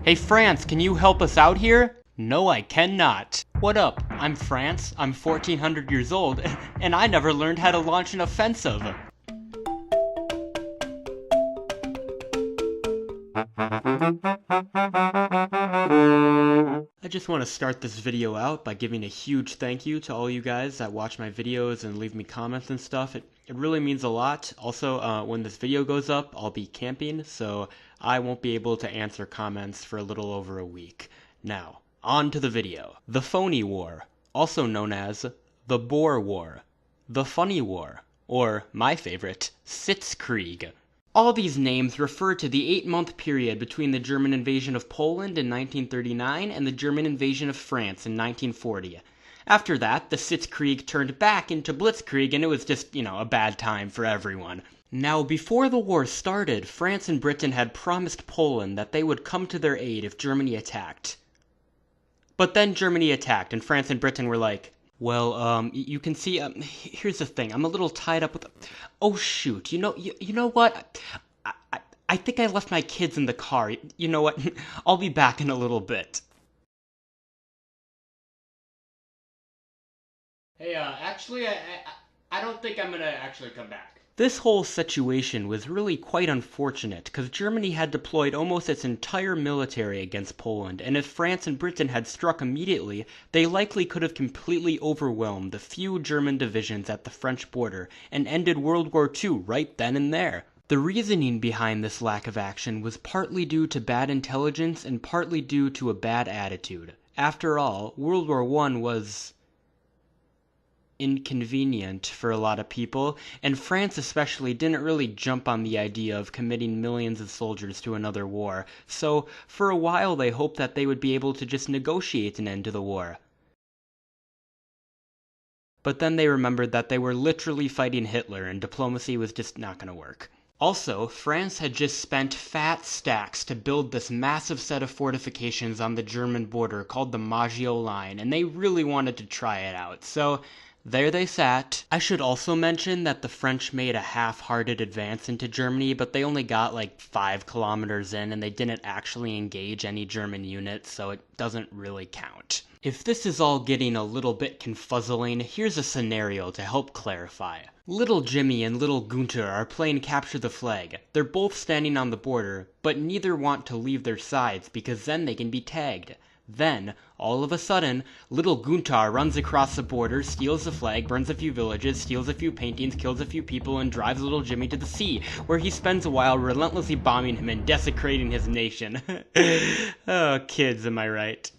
Hey France, can you help us out here? No, I cannot. What up? I'm France, I'm 1400 years old, and I never learned how to launch an offensive. I just want to start this video out by giving a huge thank you to all you guys that watch my videos and leave me comments and stuff. It really means a lot. Also, when this video goes up, I'll be camping, so I won't be able to answer comments for a little over a week. Now, on to the video. The Phoney War, also known as the Boer War, the Phoney War, or my favorite, Sitzkrieg. All these names refer to the 8-month period between the German invasion of Poland in 1939 and the German invasion of France in 1940. After that, the Sitzkrieg turned back into Blitzkrieg, and it was just, a bad time for everyone. Now, before the war started, France and Britain had promised Poland that they would come to their aid if Germany attacked. But then Germany attacked, and France and Britain were like, well, you can see, here's the thing, I'm a little tied up with, oh shoot, you know what, I think I left my kids in the car, you know what, I'll be back in a little bit. Hey, actually, I don't think I'm gonna actually come back. This whole situation was really quite unfortunate, because Germany had deployed almost its entire military against Poland, and if France and Britain had struck immediately, they likely could have completely overwhelmed the few German divisions at the French border and ended World War II right then and there. The reasoning behind this lack of action was partly due to bad intelligence and partly due to a bad attitude. After all, World War I was inconvenient for a lot of people, and France especially didn't really jump on the idea of committing millions of soldiers to another war, so for a while they hoped that they would be able to just negotiate an end to the war. But then they remembered that they were literally fighting Hitler and diplomacy was just not going to work. Also, France had just spent fat stacks to build this massive set of fortifications on the German border called the Maginot Line, and they really wanted to try it out, so there they sat. I should also mention that the French made a half-hearted advance into Germany, but they only got like 5 kilometers in and they didn't actually engage any German units, so it doesn't really count. If this is all getting a little bit confuzzling, here's a scenario to help clarify. Little Jimmy and Little Gunter are playing capture the flag. They're both standing on the border, but neither want to leave their sides because then they can be tagged. Then, all of a sudden, Little Gunter runs across the border, steals the flag, burns a few villages, steals a few paintings, kills a few people, and drives Little Jimmy to the sea, where he spends a while relentlessly bombing him and desecrating his nation. Oh, kids, am I right?